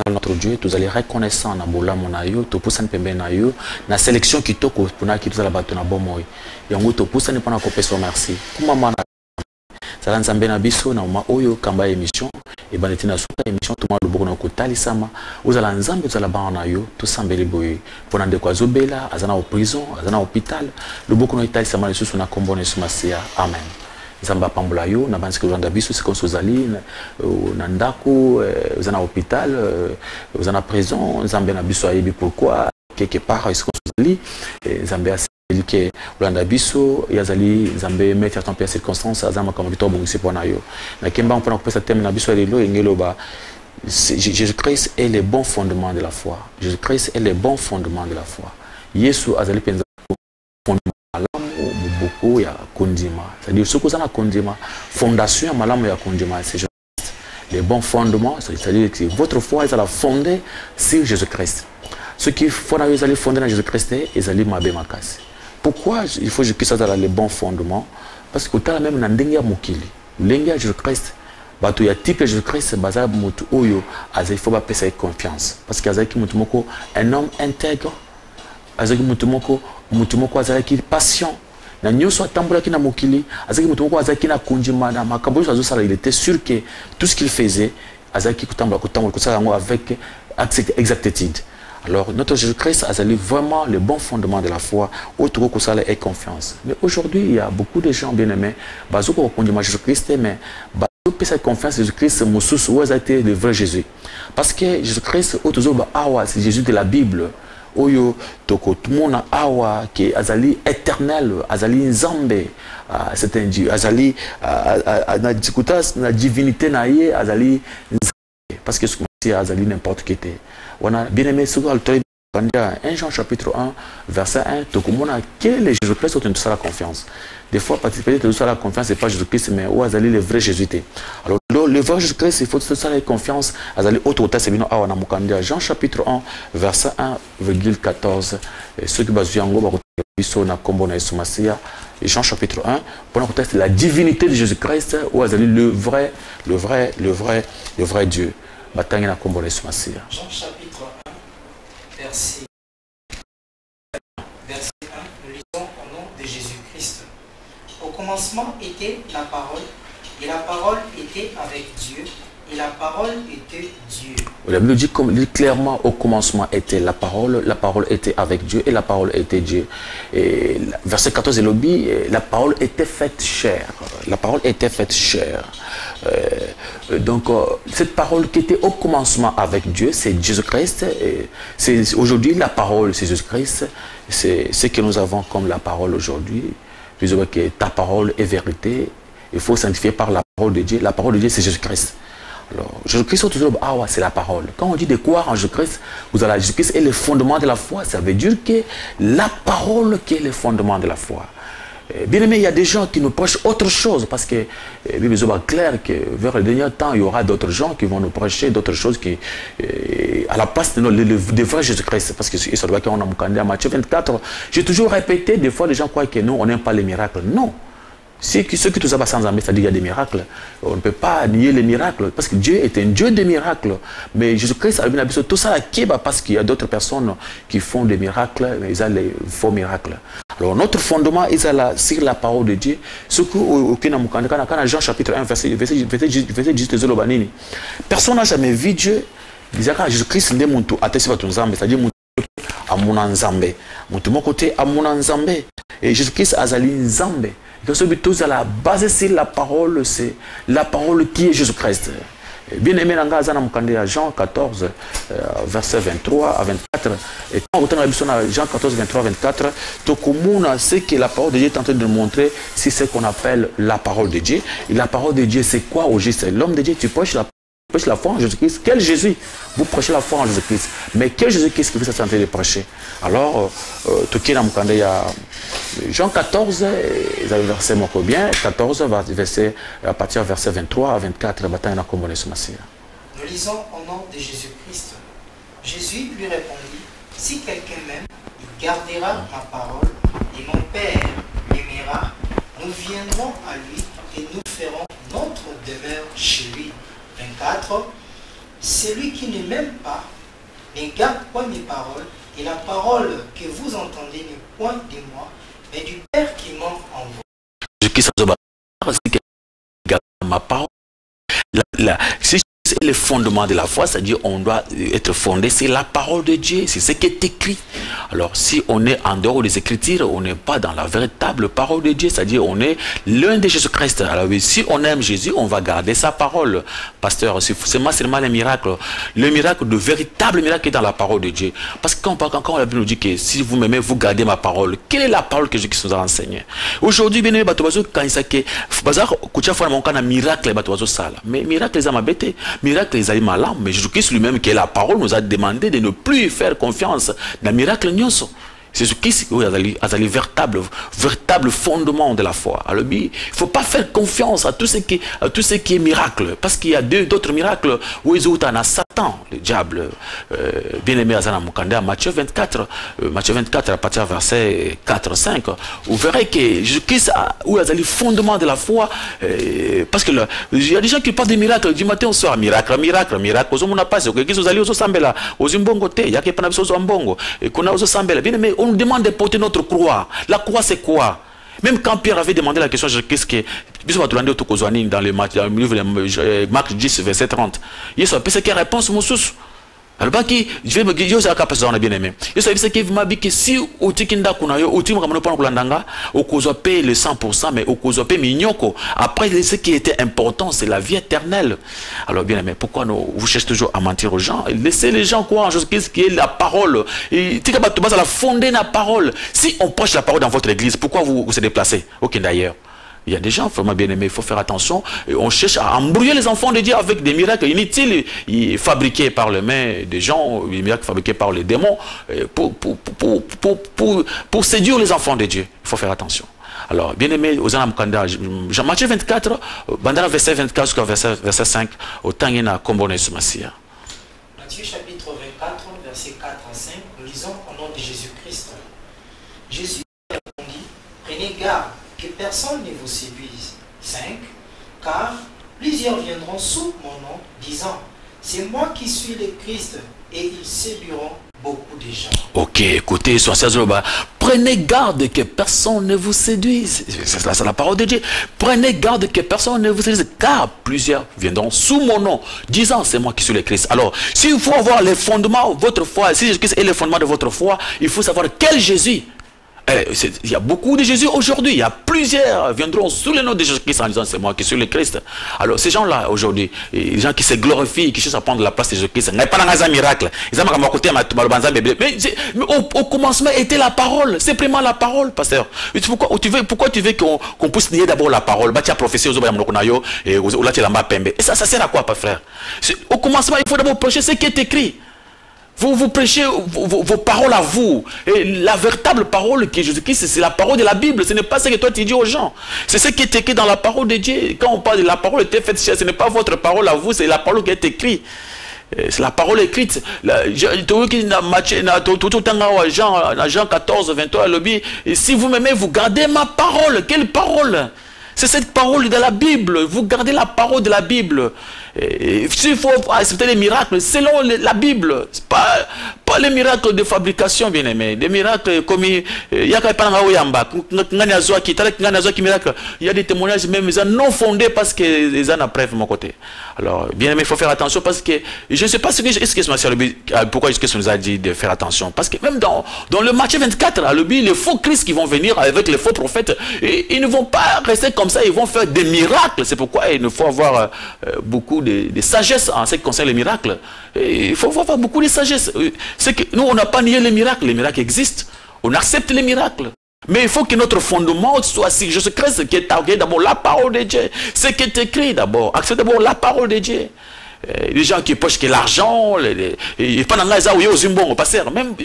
Notre Dieu, tous allez reconnaissant na bola monayo, to poussa pembe na yo, na sélection qui toko pour na qui tous la bato na bomoy. Yango to poussa ne pas na kopesa merci. Kuma mana ça nzambe na biso na ma oyo kamba émission et banetina suka émission tout le monde na kotali sama. Uzala nzambe uzala bana yo, to sambeli boy. Pona de kwa zobela, azana au prison, azana au hôpital. Le boko na itali sama lesusu na kombone sumasia. Amen. Zamba pambola yo na bansi ko biso se konsozali na ndako uzana hôpital uzana prison nzambe na biso ayebi pourquoi quelque part est-ce konsozali nzambe aseli ke ulanda biso yazali nzambe mettre en paix circonstances azama comme victor bongisi pona yo na kemba on peut pesa thème na biso lelo engelo ba Jésus-Christ est le bon fondement de la foi. Jésus-Christ est le bon fondement de la foi. Yesu azali penza fondement beaucoup ya kondima, c'est-à-dire ce que ça na kondima, fondation ya malamu ya kondima, c'est Jésus-Christ. Les bons fondements, c'est-à-dire que votre foi est à la fonder sur Jésus-Christ. Ceux qui font la fonder dans Jésus-Christ, ils allaient mabe makasi. Pourquoi il faut que ça dans les bons fondements? Parce que tu as même nandengia mukili, lengia Jésus-Christ. Bato ya type Jésus-Christ baza mutu oyo azai faut pas pesa confiance parce que azai ki mutu moko un homme intègre, azai ki mutu moko azai ki patient. Na nyoso atambola kina mokili azaki mutu moko azaki na konjima na makambo zo sala, il était sûr que tout ce qu'il faisait azaki kutambola kusala ngo avec exactitude. Alors notre Jésus-Christ azali vraiment le bon fondement de la foi autour ko sala et confiance. Mais aujourd'hui il y a beaucoup de gens bien-aimés bazoko konjima Jésus-Christ mais bazoko cette confiance Jésus-Christ mususu où a été le vrai Jésus. Parce que Jésus-Christ autour ba awa c'est Jésus de la Bible. Oyo toko tumona awa ke azali éternel azali nzambe c'est un Dieu azali na dikuta na divinité na ye azali nzambe parce que ce azali n'importe qui était wana bien aimé sur le 1 Jean chapitre 1 verset 1 toko mona que les Jésus-Christ ont toute la confiance. Des fois participer de toute la confiance c'est pas Jésus-Christ mais ou azali le vrai Jésus. Alors le vrai Jésus-Christ il faut toute la confiance azali autorité c'est bien awa na mukandia Jean chapitre 1 verset 1,14 ceux qui basent yango ba biso na kombo na Yesu Masia Jean chapitre 1 pour nous tester la divinité de Jésus-Christ ou azali le vrai Dieu batangi na kombo na Yesu Masia. Jean chapitre 1 verset 1 nous lisons au nom de Jésus-Christ. Au commencement était la parole, et la parole était avec Dieu, et la parole était Dieu. La Bible dit clairement au commencement était la parole était avec Dieu, et la parole était Dieu. Et verset 14 et l'obit, la parole était faite chair. La parole était faite chair. Donc, cette parole qui était au commencement avec Dieu, c'est Jésus-Christ. C'est aujourd'hui la parole, c'est Jésus-Christ. C'est ce que nous avons comme la parole aujourd'hui. Plus ou moins que ta parole est vérité. Il faut sanctifier par la parole de Dieu. La parole de Dieu, c'est Jésus-Christ. Alors, Jésus-Christ, c'est la parole. Quand on dit de croire en Jésus-Christ, Jésus-Christ est le fondement de la foi. Ça veut dire que la parole qui est le fondement de la foi. Bien aimé, il y a des gens qui nous prêchent autre chose parce que Bible est clair que vers le dernier temps, il y aura d'autres gens qui vont nous prêcher d'autres choses qui, à la place de vrai Jésus-Christ. Parce que ça doit qu'on a mon Matthieu 24. J'ai toujours répété, des fois les gens croient que nous, on n'aime pas les miracles. Non. Ceux qui tout ça va sans âme, c'est-à-dire qu'il y a des miracles. On ne peut pas nier les miracles parce que Dieu est un Dieu des miracles. Mais Jésus-Christ a bien tout ça parce qu'il y a d'autres personnes qui font des miracles, mais ils ont les faux miracles. Alors notre fondement est sur la parole de Dieu. Ce que Jean chapitre 1, verset 18, personne n'a jamais vu Dieu. Jésus-Christ n'est pas c'est-à-dire amuna nzambe mutu mokote amuna nzambe et Jésus-Christ azali nzambe que ce but tous à la base c'est la parole, c'est la parole qui est Jésus-Christ. Bien aimé nanga zana mukande à Jean 14 verset 23 à 24 et quand on a Jean 14 23 24 to komuna c'est que la parole de Dieu est en train de nous montrer c'est ce qu'on appelle la parole de Dieu. Et la parole de Dieu c'est quoi au juste? L'homme de Dieu, tu prêches la foi en Jésus-Christ. Quel Jésus? Vous prêchez la foi en Jésus-Christ. Mais quel Jésus-Christ que vous êtes en train de prêcher? Alors, Jean 14, verset bien, 14, verset, à partir du verset 23 à 24, nous lisons au nom de Jésus-Christ. Jésus lui répondit, si quelqu'un m'aime, il gardera ma parole, et mon Père l'aimera, nous viendrons à lui et nous ferons notre demeure chez lui. 24. Celui qui ne m'aime pas ne garde point mes paroles, et la parole que vous entendez n'est point de moi, mais du Père qui m'a envoyé. Ma parole. Si c'est le fondement de la foi, c'est-à-dire on doit être fondé, c'est la parole de Dieu, c'est ce qui est écrit. Alors si on est en dehors des Écritures, on n'est pas dans la véritable parole de Dieu, c'est-à-dire on est l'un de Jésus-Christ. Alors si on aime Jésus, on va garder sa parole. Pasteur, c'est seulement les miracles. Le miracle, le véritable miracle est dans la parole de Dieu. Parce que quand la Bible nous dit que si vous m'aimez, vous gardez ma parole, quelle est la parole que Jésus nous a enseignée? Aujourd'hui, bien aimé, quand il s'est que miracle, mais miracle, les âmes bêtés. Miracle, les âmes malades, mais Jésus-Christ lui-même, qui est la parole, nous a demandé de ne plus faire confiance dans le miracle. C'est ce qui est le véritable fondement de la foi. Alors, il ne faut pas faire confiance à tout ce qui est miracle. Parce qu'il y a d'autres miracles où ils ont un Satan, le diable. Bien aimé Azana Mukanda, Matthieu 24, à partir du verset 4-5. Vous verrez que Jésus-Christ, où il y a le fondement de la foi, parce que il y a des gens qui parlent des miracles du matin au soir. Miracle. Aux hommes, on n'a pas ce que vous allez aux Sambela, aux Imbongote, il y a qui pas aux Ambongo, et qu'on a aux Sambela. Bien aimé, on nous demande de porter notre croix. La croix, c'est quoi? Même quand Pierre avait demandé la question, qu'est-ce que dans le livre de Marc 10, verset 30, il y a une réponse, Moussous. Alors, je vais me dire, je vais bien aimé. Je sais que si au tikinda kunayo, au tim kamano pan kulandanga, au kozope le 100%, mais au kozope mignoko. Après, ce qui était important, c'est la vie éternelle. Alors, bien aimé, pourquoi vous cherchez toujours à mentir aux gens? Laissez les gens croire en ce qui est la parole. Et tu vas la fonder la parole. Si on prêche la parole dans votre église, pourquoi vous vous déplacez? Ok, d'ailleurs. Il y a des gens vraiment bien aimés, il faut faire attention. Et on cherche à embrouiller les enfants de Dieu avec des miracles inutiles fabriqués par les mains des gens, des miracles fabriqués par les démons pour séduire les enfants de Dieu. Il faut faire attention. Alors, bien aimé, aux Anamkanda, Matthieu 24, Bandara verset 24 jusqu'à verset 5, au Tangena Kombone Sumasia. Matthieu chapitre 24, verset 4 à 5, nous lisons au nom de Jésus-Christ. Jésus répondit, prenez garde que personne ne vous séduise. 5. Car plusieurs viendront sous mon nom, disant, c'est moi qui suis le Christ, et ils séduiront beaucoup de gens. Ok, écoutez, prenez garde que personne ne vous séduise. C'est la parole de Dieu. Prenez garde que personne ne vous séduise, car plusieurs viendront sous mon nom, disant, c'est moi qui suis le Christ. Alors, s'il faut avoir les fondements de votre foi, si Jésus-Christ est le fondement de votre foi, il faut savoir quel Jésus. Il y a beaucoup de Jésus aujourd'hui. Il y a plusieurs viendront sous le nom de Jésus-Christ en disant c'est moi qui suis le Christ. Alors ces gens-là aujourd'hui, les gens qui se glorifient, qui cherchent à prendre la place de Jésus-Christ, n'est pas dans un miracle. Mais au commencement était la parole. C'est vraiment la parole, pasteur. Pourquoi tu veux qu'on puisse nier d'abord la parole? Tu as prophétisé aux et ça sert à quoi, pas frère? Au commencement, il faut d'abord prêcher ce qui est écrit. Vous prêchez vos paroles à vous. Et la véritable parole qui est Jésus-Christ, c'est la parole de la Bible. Ce n'est pas ce que toi tu dis aux gens. C'est ce qui est écrit dans la parole de Dieu. Quand on parle de la parole était faite, ce n'est pas votre parole à vous, c'est la parole qui est écrite. C'est la parole écrite. Jean 14, 23, si vous m'aimez, vous gardez ma parole. Quelle parole? C'est cette parole de la Bible. Vous gardez la parole de la Bible. S'il faut accepter les miracles selon la Bible, pas les miracles de fabrication, bien aimé, des miracles comme il y a des témoignages même non fondés parce qu'ils ont la preuve de mon côté. Alors, bien aimé, il faut faire attention parce que je ne sais pas pourquoi est-ce nous a dit de faire attention. Parce que même dans le Matthieu 24, les faux Christ qui vont venir avec les faux prophètes, ils ne vont pas rester comme ça, ils vont faire des miracles. C'est pourquoi il faut avoir beaucoup de sagesse en ce qui concerne les miracles. Et il faut avoir beaucoup de sagesse. C'est que nous, on n'a pas nié les miracles existent. On accepte les miracles. Mais il faut que notre fondement soit sur Jésus-Christ qui est d'abord la parole de Dieu. Ce qui est écrit d'abord. Acceptez d'abord la parole de Dieu. Les gens qui pochent que l'argent, pendant là, ils ont zimbongo, passer. Même,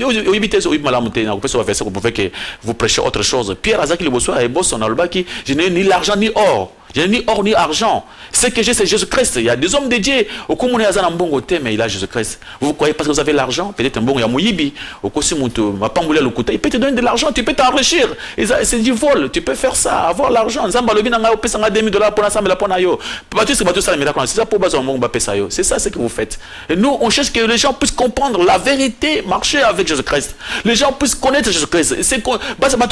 vous prêchez autre chose. Pierre Azaki le Bossoa et Bosson, je n'ai ni l'argent ni or. Je n'ai ni or ni argent. Ce que j'ai, c'est Jésus-Christ. Il y a des hommes de Dieu. Au coup, mais il a Jésus-Christ. Vous croyez parce que vous avez l'argent? Peut-être un bon Yamouyibi. Au coup, il peut te donner de l'argent, tu peux t'enrichir. C'est du vol. Tu peux faire ça, avoir l'argent. C'est ça ce que vous faites. Et nous, on cherche que les gens puissent comprendre la vérité, marcher avec Jésus-Christ. Les gens puissent connaître Jésus-Christ. C'est quoi? C'est pas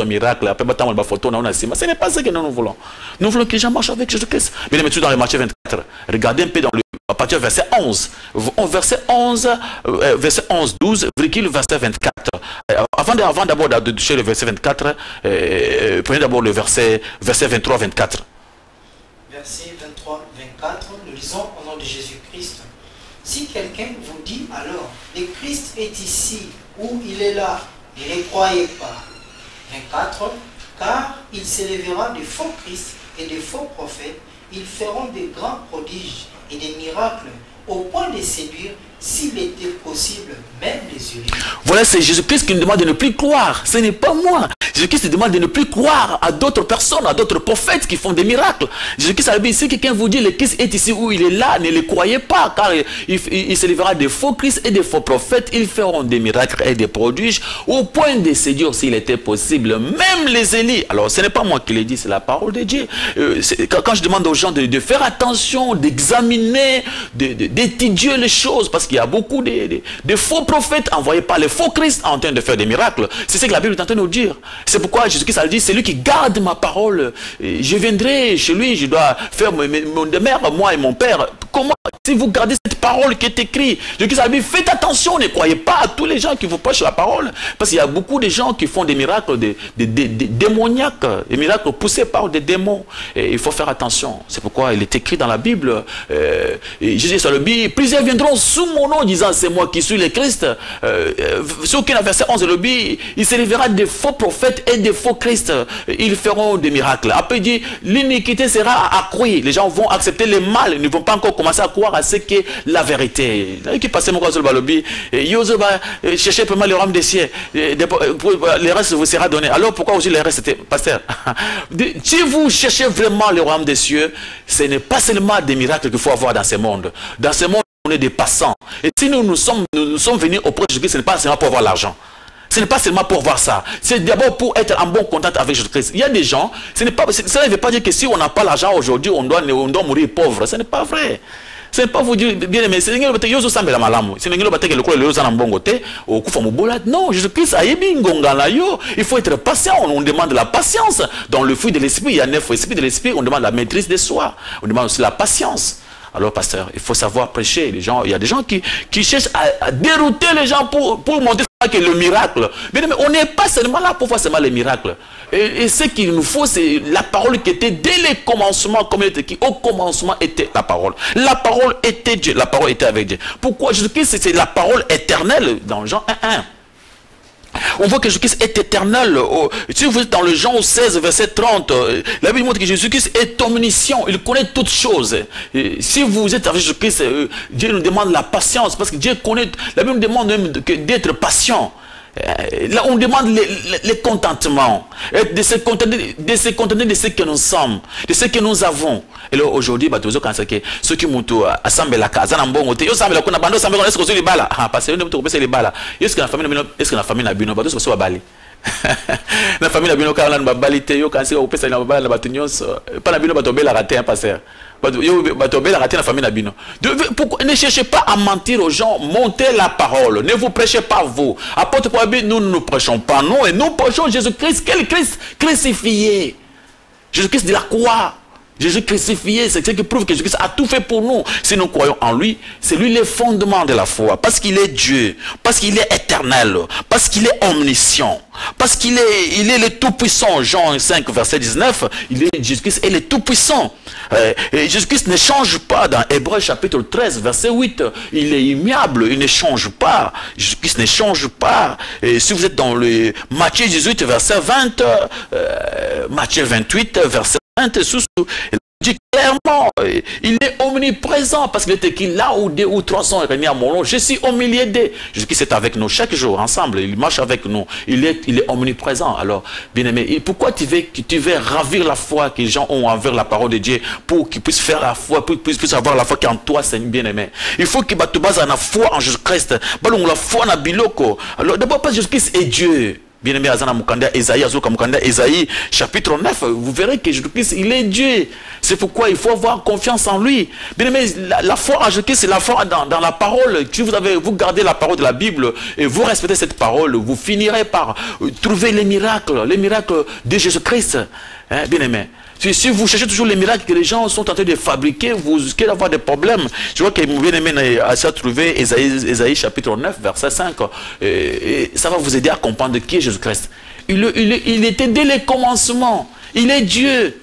miracle. Ce n'est pas ce que nous voulons. Nous voulons que les gens marchent avec Jésus-Christ. Mais maintenant, dans le Matthieu 24, regardez un peu à partir du verset 11. Verset 11, 12, verset 24. Avant d'abord de toucher le verset 24, prenez d'abord le verset 23, 24. Verset 23, 24, nous lisons au nom de Jésus-Christ. Si quelqu'un vous dit alors, le Christ est ici ou il est là, ne les croyez pas. 24, car il s'élèvera de faux Christ et de faux prophètes, ils feront de grands prodiges et des miracles au point de séduire, s'il était possible, même les yeux. Voilà, c'est Jésus-Christ qui nous demande de ne plus croire. Ce n'est pas moi. Jésus-Christ nous demande de ne plus croire à d'autres personnes, à d'autres prophètes qui font des miracles. Jésus-Christ a dit, si quelqu'un vous dit le Christ est ici ou il est là, ne le croyez pas, car il s'élèvera des faux Christ et des faux prophètes. Ils feront des miracles et des prodiges au point de séduire, s'il était possible, même les Élis. Alors, ce n'est pas moi qui l'ai dit, c'est la parole de Dieu. Quand je demande aux gens de faire attention, d'examiner, d'étudier les choses, parce qu'il y a beaucoup de faux prophètes envoyés par les faux Christ en train de faire des miracles. C'est ce que la Bible est en train de nous dire. C'est pourquoi Jésus-Christ a dit, c'est lui qui garde ma parole. Je viendrai chez lui, je dois faire mon demeure, moi et mon Père. Comment? Si vous gardez cette parole qui est écrite, Jésus-Christ a dit, faites attention, ne croyez pas à tous les gens qui vous prêchent la parole. Parce qu'il y a beaucoup de gens qui font des miracles démoniaques, des miracles poussés par des démons. Et il faut faire attention. C'est pourquoi il est écrit dans la Bible. Jésus sur le dit, plusieurs viendront sous mon nom disant, c'est moi qui suis le Christ. Sur aucun verset 11 le dit, il s'élèvera des faux prophètes et des faux Christ. Ils feront des miracles. Après il dit, l'iniquité sera accrue. Les gens vont accepter le mal. Ils ne vont pas encore commencer à croire à ce qu'est la vérité. Qui passe mon sur le balobi, cherchez vraiment le royaume des cieux. Le reste vous sera donné. Alors pourquoi aussi le reste était, pasteur? Si vous cherchez vraiment le royaume des cieux, ce n'est pas seulement des miracles qu'il faut avoir dans ce monde. Dans ce monde, on est des passants. Et si nous sommes venus auprès de Jésus, ce n'est pas seulement pour avoir l'argent. Ce n'est pas seulement pour voir ça. C'est d'abord pour être en bon contact avec Jésus-Christ. Il y a des gens, ça ne veut pas dire que si on n'a pas l'argent aujourd'hui, on doit mourir pauvre. Ce n'est pas vrai. Ce n'est pas vous dire, bien aimé, c'est non, Jésus-Christ a il faut être patient, on demande la patience. Dans le fruit de l'esprit, il y a 9 esprits de l'esprit, on demande la maîtrise de soi. On demande aussi la patience. Alors, pasteur, il faut savoir prêcher. Il y a des gens qui cherchent à dérouter les gens pour montrer que le miracle. Mais on n'est pas seulement là pour voir seulement les miracles. Et ce qu'il nous faut, c'est la parole qui était dès le commencement, comme il était écrit, au commencement était la parole. La parole était Dieu, la parole était avec Dieu. Pourquoi Jésus-Christ, c'est la parole éternelle dans Jean 1:1. On voit que Jésus-Christ est éternel. Si vous êtes dans le Jean 16, verset 30, la Bible montre que Jésus-Christ est omniscient. Il connaît toutes choses. Si vous êtes avec Jésus-Christ, Dieu nous demande la patience. Parce que Dieu connaît. La Bible nous demande même d'être patient. Là, on demande le contentement, de se contenter de ce que nous sommes, de ce que nous avons. Et là, aujourd'hui, ceux qui m'ont assemblé la casa, est-ce que les balles, parce que les balles, est-ce que la famille n'a pas de ce bali? La famille n'a pas de balité, yo quand c'est au pesa na bala batunyos, pas na bino batobela raté un pasteur. Ne cherchez pas à mentir aux gens, montez la parole, ne vous prêchez pas vous. Apôtre Paul, nous ne prêchons pas nous, et nous prêchons Jésus-Christ. Quel Christ crucifié? Jésus-Christ de la croix. Jésus crucifié, c'est ce qui prouve que Jésus-Christ a tout fait pour nous. Si nous croyons en lui, c'est lui le fondement de la foi. Parce qu'il est Dieu, parce qu'il est éternel, parce qu'il est omniscient, parce qu'il est le tout-puissant. Jean 5, verset 19, Jésus-Christ est le tout-puissant. Jésus-Christ ne change pas. Dans Hébreux chapitre 13, verset 8, il est immuable, il ne change pas. Jésus-Christ ne change pas. Et si vous êtes dans le Matthieu 18, verset 20, Matthieu 28, verset 20, dit clairement, il est omniprésent parce qu'il est écrit là où 2 ou 3 sont réunis à mon nom, je suis au milieu d'eux. Jésus-Christ est avec nous chaque jour, ensemble, il marche avec nous, il est omniprésent. Alors, bien-aimé, pourquoi tu veux ravir la foi que les gens ont envers la parole de Dieu pour qu'ils puissent faire la foi, pour qu'ils puissent avoir la foi qui est en toi, c'est bien-aimé. Il faut qu'ils te basent la foi en Jésus-Christ, la foi en Biloko. Alors, d'abord, parce que Jésus-Christ est Dieu. Bien-aimé, Azana Mukanda, Esaïe, chapitre 9, vous verrez que Jésus-Christ, il est Dieu. C'est pourquoi il faut avoir confiance en lui. Bien-aimé, la foi en Jésus-Christ, c'est la foi dans la parole. Si vous gardez la parole de la Bible et vous respectez cette parole, vous finirez par trouver les miracles de Jésus-Christ. Hein, bien-aimé. Si vous cherchez toujours les miracles que les gens sont en train de fabriquer, vous risquez d'avoir des problèmes. Je vois que mon bien-aimé a trouvé Esaïe chapitre 9, verset 5. Et ça va vous aider à comprendre qui est Jésus-Christ. Il était dès le commencement. Il est Dieu.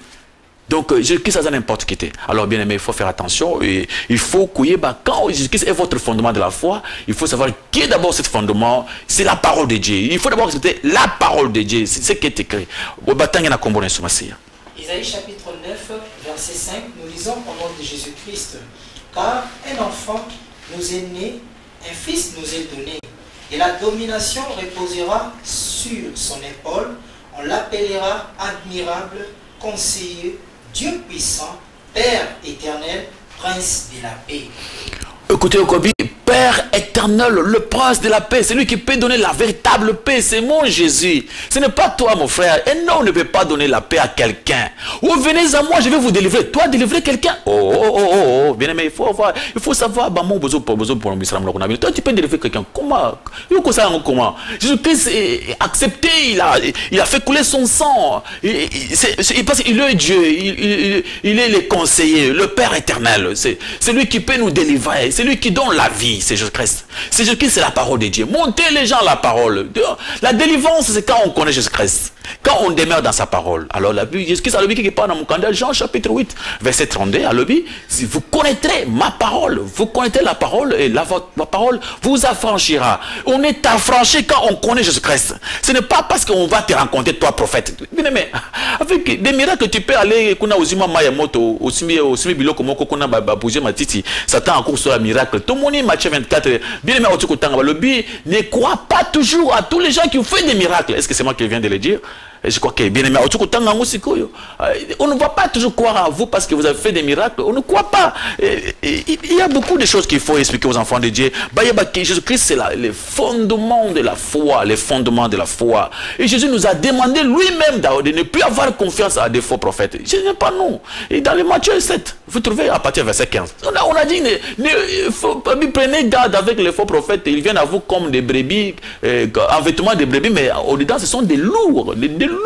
Donc, Jésus-Christ, ça n'importe qui était. Alors, bien aimé, il faut faire attention. Et il faut couiller, quand Jésus-Christ est votre fondement de la foi, il faut savoir qui est d'abord ce fondement. C'est la parole de Dieu. Il faut d'abord accepter la parole de Dieu. C'est ce qui est écrit. Isaïe chapitre 9, verset 5, nous lisons au nom de Jésus-Christ. Car un enfant nous est né, un fils nous est donné, et la domination reposera sur son épaule. On l'appellera admirable, conseiller, Dieu puissant, Père éternel, Prince de la paix. Écoutez, Okobi, Père éternel, le prince de la paix, c'est lui qui peut donner la véritable paix, c'est mon Jésus. Ce n'est pas toi, mon frère. Et non, on ne peut pas donner la paix à quelqu'un. Ou venez à moi, je vais vous délivrer. Toi, délivrer quelqu'un. Bien aimé, il faut savoir, mon besoin pour le toi, tu peux délivrer quelqu'un. Comment? Comment? Jésus-Christ est accepté, il a fait couler son sang. Parce qu'il est Dieu, il est le conseiller, le Père éternel. C'est lui qui peut nous délivrer, c'est lui qui donne la vie. C'est Jésus-Christ. C'est Jésus-Christ, c'est la parole de Dieu. Montez les gens à la parole. La délivrance, c'est quand on connaît Jésus-Christ. Quand on demeure dans sa parole. Alors, la Bible, Jésus-Christ a le qui parle dans mon candidat, Jean chapitre 8, verset 32, à l'objet, si vous connaîtrez ma parole, vous connaîtrez la parole et ma parole vous affranchira. On est affranchi quand on connaît Jésus-Christ. Ce n'est pas parce qu'on va te rencontrer, toi, prophète. Bien aimé, avec des miracles, tu peux aller, kuna uzima mayamoto, osimi biloko moko kuna babouger matiti, Satan en cours sur la miracle. Tout le monde, Matthieu 24, bien aimé, le but, ne crois pas toujours à tous les gens qui ont fait des miracles. Est-ce que c'est moi qui viens de le dire? Je crois que bien aimé, on ne va pas toujours croire à vous parce que vous avez fait des miracles. On ne croit pas. Il y a beaucoup de choses qu'il faut expliquer aux enfants de Dieu. Jésus-Christ, c'est le fondement de la foi. Les fondements de la foi. Et Jésus nous a demandé lui-même de ne plus avoir confiance à des faux prophètes. Ce n'est pas nous. Et dans le Matthieu 7, vous trouvez à partir du verset 15. On a dit, prenez garde avec les faux prophètes. Ils viennent à vous comme des brebis, en vêtements de brebis, mais au-dedans, ce sont des lourds. Des loups.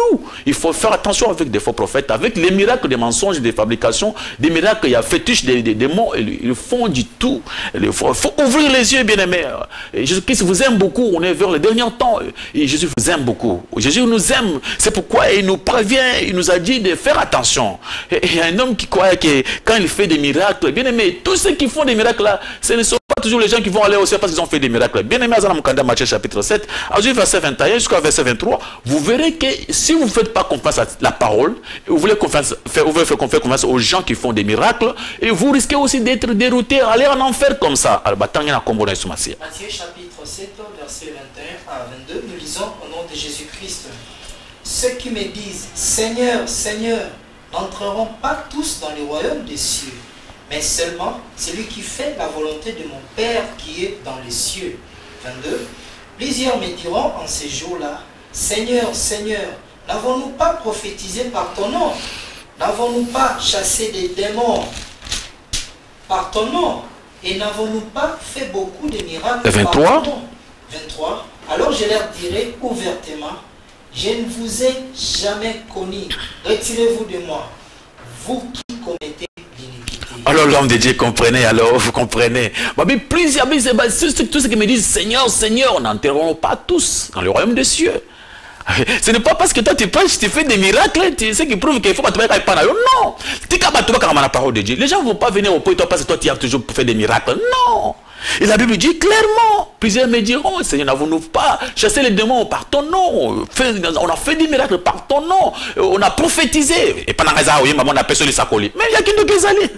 Il faut faire attention avec des faux prophètes, avec les miracles des mensonges, des fabrications, des miracles, il y a fétiche des démons, ils font du tout. Il faut ouvrir les yeux, bien-aimés. Jésus-Christ vous aime beaucoup, on est vers le dernier temps, et Jésus vous aime beaucoup. Jésus nous aime, c'est pourquoi il nous prévient, il nous a dit de faire attention. Et il y a un homme qui croit que quand il fait des miracles, bien-aimés, tous ceux qui font des miracles là, ce ne sont pas toujours les gens qui vont aller au ciel parce qu'ils ont fait des miracles. Bien-aimés, dans Matthieu chapitre 7, verset 21 jusqu'à verset 23, vous verrez que si vous ne faites pas confiance à la parole, vous voulez faire confiance aux gens qui font des miracles, et vous risquez aussi d'être dérouté, aller en enfer comme ça. Matthieu chapitre 7, verset 21 à 22, nous lisons au nom de Jésus-Christ. Ceux qui me disent, Seigneur, Seigneur, n'entreront pas tous dans le royaume des cieux, mais seulement celui qui fait la volonté de mon Père qui est dans les cieux. 22. Plusieurs me diront en ces jours-là, Seigneur, Seigneur, n'avons-nous pas prophétisé par ton nom? N'avons-nous pas chassé des démons par ton nom? Et n'avons-nous pas fait beaucoup de miracles 23. par ton nom? 23. Alors je leur dirai ouvertement, je ne vous ai jamais connu. Retirez-vous de moi, vous qui commettez l'iniquité. Alors l'homme de Dieu comprenez, alors vous comprenez. Mais plusieurs, tous ceux qui me disent Seigneur, Seigneur, n'entreront pas tous dans le royaume des cieux. Ce n'est pas parce que toi tu prêches, tu fais des miracles, ce qui prouve qu'il faut pas te mettre avec non. Tu n'as pas la parole de Dieu. Les gens ne vont pas venir au point parce que toi tu as toujours fait des miracles. Non. Et la Bible dit clairement, plusieurs me diront, Seigneur, n'avons-nous pas chassé les démons par ton nom, on a fait des miracles par ton nom, on a prophétisé. Et pendant que ça, oui, maman, on a personne les sacoli. Mais il y a qui nous allé.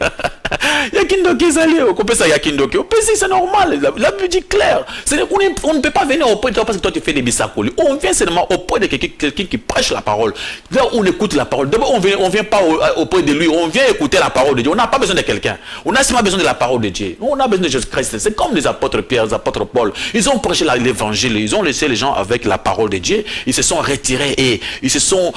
Il y a qui nous allé. On peut ça, il y a qui nous c'est normal. La Bible dit clair. On ne peut pas venir auprès de toi parce que toi tu fais des bisacoli. On vient seulement auprès de quelqu'un qui prêche la parole. Là, on écoute la parole. D'abord, on vient pas auprès de lui, on vient écouter la parole de Dieu. On n'a pas besoin de quelqu'un. On a seulement besoin de la parole de Dieu. On a besoin de Jésus-Christ. C'est comme les apôtres Pierre, les apôtres Paul. Ils ont prêché l'évangile. Ils ont laissé les gens avec la parole de Dieu. Ils se sont retirés et ils se sont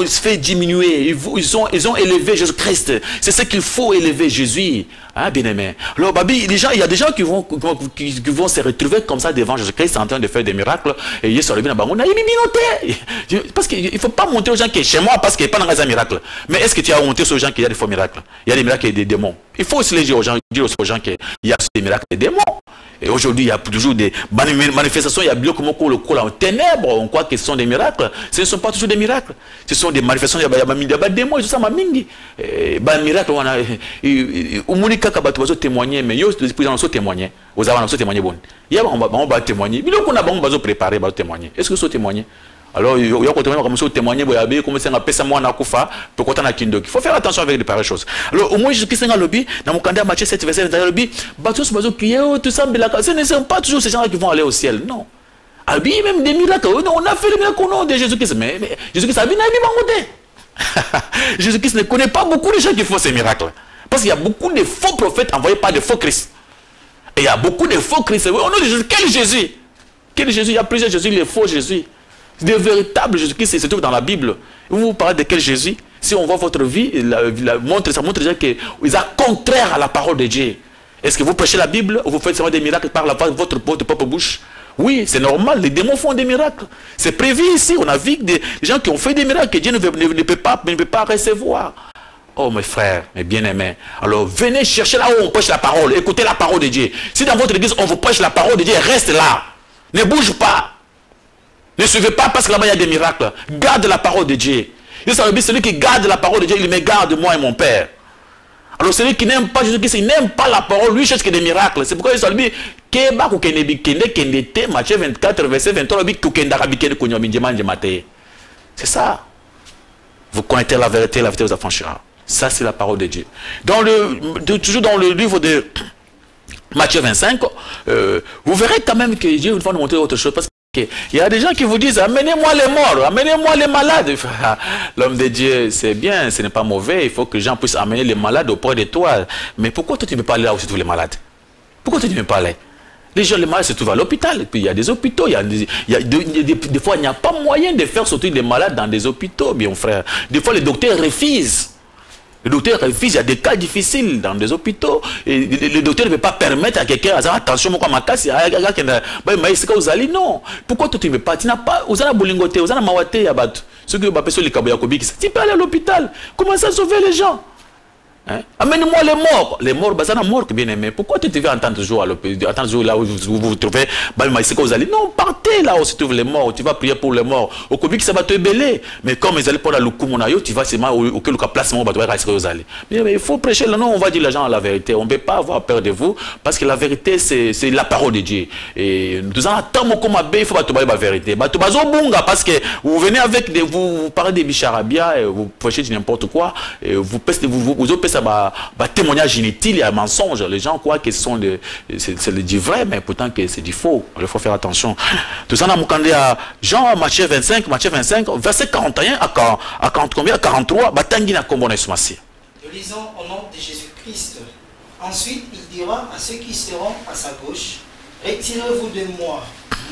fait diminuer. Ils ont élevé Jésus-Christ. C'est ce qu'il faut élever Jésus. Hein, bien aimé. Alors, il y a des gens qui vont se retrouver comme ça devant Jésus-Christ en train de faire des miracles. Et ils sont arrivés dans le parce qu'il ne faut pas montrer aux gens qui sont chez moi parce qu'il n'y a pas dans un miracle. Mais est-ce que tu as montré aux gens qu'il y a des faux miracles? Il y a des miracles et des démons. Il faut aussi dire aux gens qu'il y a des miracles et des démons. Et aujourd'hui, il y a toujours des manifestations, il y a bien comme le col en ténèbres, on croit que ce sont des miracles. Ce ne sont pas toujours des miracles. Ce sont des manifestations, il y a des démons, et tout ça, ma mingi. Miracle, on a. On va témoigner, mais ils ont témoigné. Vous avez témoigné, bon. On va témoigner. Mais on va préparer, on va témoigner. Est-ce que vous témoignez? Alors, il y a comme ça témoigner, comme ça, il faut faire attention avec les pareilles choses. Alors, au moins, Jésus-Christ dans le lobby, dans mon candidat Matthieu 7, verset 21, ce ne sont pas toujours ces gens qui vont aller au ciel, non. Même des miracles, on a fait les miracles au nom de Jésus-Christ, mais Jésus-Christ a bien Jésus-Christ ne connaît pas beaucoup de gens qui font ces miracles. Parce qu'il y a beaucoup de faux prophètes envoyés par de faux Christ. Et il y a beaucoup de faux Christ. Au nom de Jésus, quel Jésus? Quel Jésus? Il y a plusieurs Jésus, les faux Jésus. De véritables Jésus-Christ se trouve dans la Bible. Vous parlez de quel Jésus? Si on voit votre vie, ça montre déjà que vous êtes contraire à la parole de Dieu. Est-ce que vous prêchez la Bible ou vous faites seulement des miracles par votre propre bouche? Oui, c'est normal, les démons font des miracles. C'est prévu ici, on a vu des gens qui ont fait des miracles que Dieu ne peut pas recevoir. Oh mes frères, mes bien-aimés, alors venez chercher là où on prêche la parole, écoutez la parole de Dieu. Si dans votre église on vous prêche la parole de Dieu, reste là. Ne bouge pas. Ne suivez pas parce que là-bas il y a des miracles. Garde la parole de Dieu. Celui qui garde la parole de Dieu, il me garde moi et mon Père. Alors celui qui n'aime pas Jésus-Christ, il n'aime pas la parole, lui cherche que des miracles. C'est pourquoi il dit Matthieu 24, verset 23, c'est ça. Vous connaissez la vérité vous affranchira. Ça, c'est la parole de Dieu. Toujours dans le livre de Matthieu 25, vous verrez quand même que Dieu va nous montrer autre chose. Parce qu'il y a des gens qui vous disent, amenez-moi les morts, amenez-moi les malades. L'homme de Dieu, c'est bien, ce n'est pas mauvais. Il faut que les gens puissent amener les malades auprès de toi. Mais pourquoi toi, tu ne veux pas aller là où se trouvent les malades? Pourquoi tu ne veux pas aller? Les gens, les malades se trouvent à l'hôpital. Puis il y a des hôpitaux. Des fois, il n'y a pas moyen de faire sortir les malades dans des hôpitaux, bien frère. Des fois, les docteurs refusent. Le docteur refuse, il y a des cas difficiles dans des hôpitaux. Et le docteur ne peut pas permettre à quelqu'un, attention, moi, ma casse, non. Pourquoi toi, tu ne veux pas? Tu n'as pas, vous avez bolingoté, vous avez mawate, ceux qui ont pas sur les kaboyakobi, tu peux aller à l'hôpital. Commencez à sauver les gens. Hein? Amène-moi les morts. Les morts, ça n'a mort que bien aimé. Pourquoi tu te veux entendre toujours là où vous vous trouvez? Non, partez là où se trouvent les morts. Tu vas prier pour les morts. Au Kobi, ça va te béler. Mais comme ils allaient pour la Lukumonayo, tu vas seulement auquel place mon bateau va rester aux allées. Mais il faut prêcher là. Non, on va dire les gens la vérité. On ne peut pas avoir peur de vous parce que la vérité, c'est la parole de Dieu. Et nous attendons comme il faut pas la vérité. Parce que vous venez avec des. Vous parlez des bicharabia, vous prêchez n'importe quoi. Et vous ça témoignage inutile et un mensonge. Les gens croient que c'est du vrai, mais pourtant que c'est du faux. Il faut faire attention. Tout ça, on a demandé à Jean, Matthieu 25, verset 41 à 43, Nous lisons au nom de Jésus-Christ. Ensuite, il dira à ceux qui seront à sa gauche, retirez-vous de moi,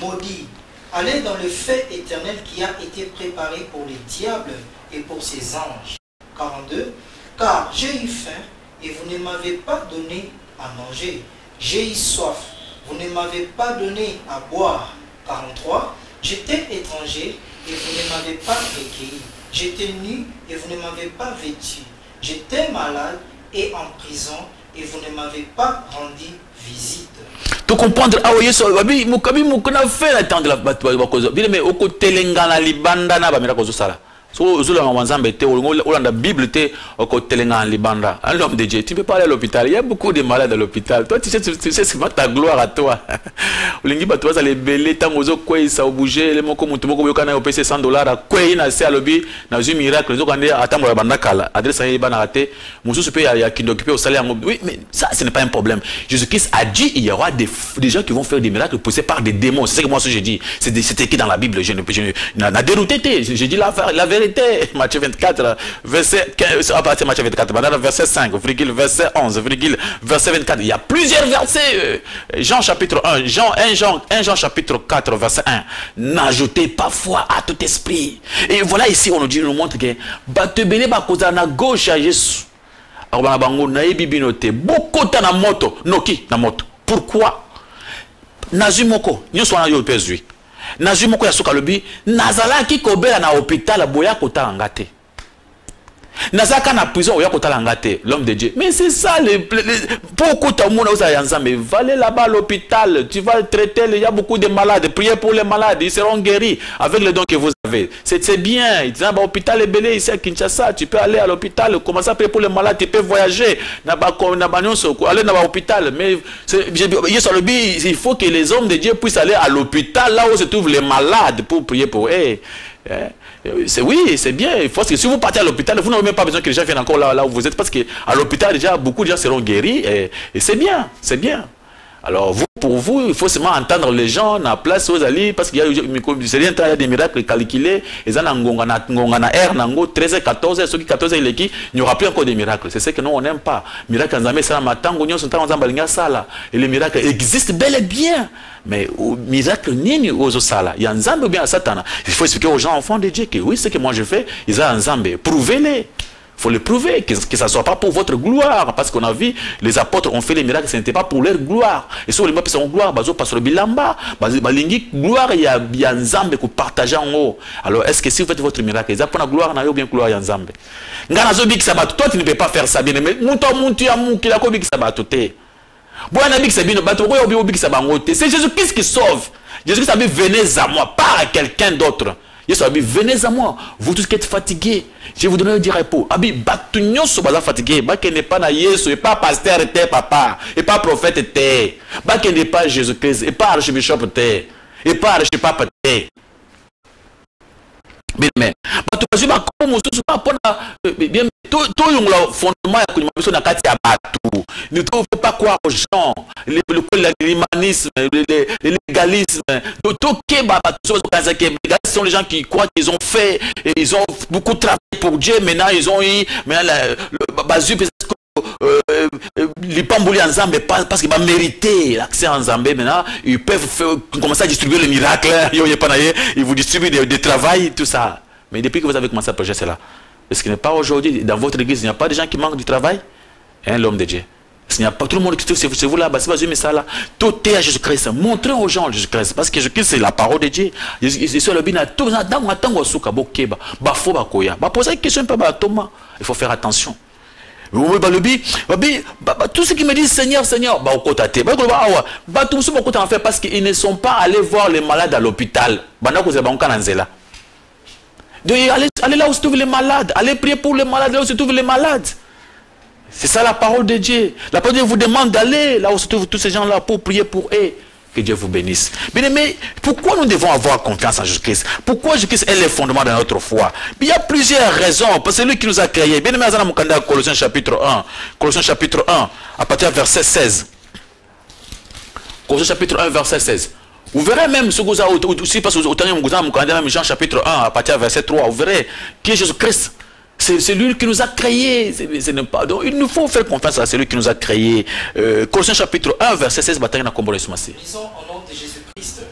maudits, allez dans le feu éternel qui a été préparé pour les diables et pour ses anges. 42. Car j'ai eu faim et vous ne m'avez pas donné à manger. J'ai eu soif, vous ne m'avez pas donné à boire. 43. J'étais étranger et vous ne m'avez pas recueilli. J'étais nu et vous ne m'avez pas vêtu. J'étais malade et en prison et vous ne m'avez pas rendu visite. Tu comprends? Ah oui, ça va bien. Mukabi mukuna fait la temps de la bataille. Mais au côté lengana libanda na ba mira kozo sala. la Bible, un homme de Dieu. Tu ne peux pas aller à l'hôpital. Il y a beaucoup de malades à l'hôpital. Toi, tu sais c'est ta gloire à toi. Les bouger, les mots comme tu peux payer $100, quoi, il a un miracle. Les autres, attends, adresse à Ibanate, Moussou il y a qui d'occuper au salaire. Oui, mais ça, ce n'est pas un problème. Jésus-Christ a dit il y aura des gens qui vont faire des miracles poussés par des démons. C'est ce que moi, j'ai dit. C'est écrit dans la Bible. Je n'ai dérouté. J'ai dit la vérité. Matthieu 24, verset 15, à partir de Matthieu 24, verset 5, verset 11, verset 24. Il y a plusieurs versets. Jean chapitre 1, Jean chapitre 4, verset 1. N'ajoutez pas foi à tout esprit. Et voilà ici, on nous montre que te béné ba koza na gauche à Jésus. Alors bango na ebibinote beaucoup na moto noki na moto. Pourquoi? Nazumoko, nyoso na yo pezui. Nazumoko ya soka lobi nazalaki kobela na hôpital boya kotala ngate. Nazaka na prison oya kotala ngate, l'homme de Dieu. Mais c'est ça beaucoup de monde mais va aller là-bas à l'hôpital, tu vas traiter, il y a beaucoup de malades, priez pour les malades, ils seront guéris avec les dons que vous avez. C'est bien, ils disent l'hôpital est belé ici à Kinshasa, tu peux aller à l'hôpital, commencer à prier pour les malades, tu peux voyager, aller dans l'hôpital, mais il faut que les hommes de Dieu puissent aller à l'hôpital là où se trouvent les malades pour prier pour eux. Oui, c'est bien. Il faut que si vous partez à l'hôpital, vous n'avez même pas besoin que les gens viennent encore là où vous êtes, parce qu'à l'hôpital, déjà, beaucoup de gens seront guéris. Et c'est bien, c'est bien. Alors, pour vous, il faut seulement entendre les gens à la place où vous allez, parce qu'il y a des miracles calculés. Et ça, 13, 14, ceux qui 14, il n'y aura plus encore des miracles. C'est ce que nous, on n'aime pas. Miracles, et les miracles existent bel et bien. Mais miracle, il y a un zambe ou bien Satan. Il faut expliquer aux gens, enfants de Dieu, que oui, ce que moi je fais, ils ont un zambe. Prouvez-les. Il faut le prouver, que ça ne soit pas pour votre gloire. Parce qu'on a vu, les apôtres ont fait les miracles, ce n'était pas pour leur gloire. Et si les gens ont gloire, parce que le bilamba, gloire, il y a un zambe que partager en haut. Alors, est-ce que si vous faites votre miracle, ils ont pour la gloire, il y a bien gloire, il y a un zambe. Toi, tu ne peux pas faire ça bien. Mais c'est Jésus-Christ qui sauve. Jésus-Christ a dit venez à moi, pas à quelqu'un d'autre. Jésus a dit venez à moi, vous tous qui êtes fatigués, je vais vous donner du repos. Abi batunyo so baza fatigué, ba qui n'est pas na Yesu et pas pasteur et papa et pas prophète et ba qui n'est pas Jésus-Christ et pas archbishop et pas archipapa mais bato bazuba comme mususu pas bien tout yung la fondement ya kunyuma biso na kati ya batu ne faut pas croire aux gens l'humanisme le légalisme tout keba bato ce sont les gens qui croient qu'ils ont fait et ils ont beaucoup travaillé pour Dieu maintenant ils ont eu maintenant le bazu les pambouli en Zambé parce qu'ils vont mériter l'accès en Zambé maintenant ils peuvent commencer à distribuer les miracles ils vous distribuent des travail tout ça mais depuis que vous avez commencé à projet c'est là est-ce qu'il n'est pas aujourd'hui dans votre église il n'y a pas de gens qui manquent du travail l'homme de Dieu s'il n'y a pas tout le monde qui c'est vous là c'est pas ça là tout est à Jésus-Christ montrez aux gens Jésus-Christ parce que Jésus-Christ c'est la parole de Dieu il faut faire attention. Tout ce qui me disent Seigneur, Seigneur, parce qu'ils ne sont pas allés voir les malades à l'hôpital. Donc allez là où se trouvent les malades, allez prier pour les malades, là où se trouvent les malades. C'est ça la parole de Dieu. La parole de Dieu vous demande d'aller là où se trouvent tous ces gens-là pour prier pour eux. Que Dieu vous bénisse. Mais pourquoi nous devons avoir confiance en Jésus-Christ? Pourquoi Jésus-Christ est le fondement de notre foi? Il y a plusieurs raisons. Parce que c'est lui qui nous a créés. Bien aimé, Colossiens chapitre 1. Colossiens chapitre 1, à partir du verset 16. Colossiens chapitre 1, verset 16. Vous verrez même ce que vous avez aussi, parce que vous avez Jean chapitre 1, à partir du verset 3. Vous verrez qui est Jésus-Christ. C'est lui qui nous a créés. Donc, il nous faut faire confiance à celui qui nous a créés. Colossiens chapitre 1, verset 16. Lisons au nom de Jésus-Christ.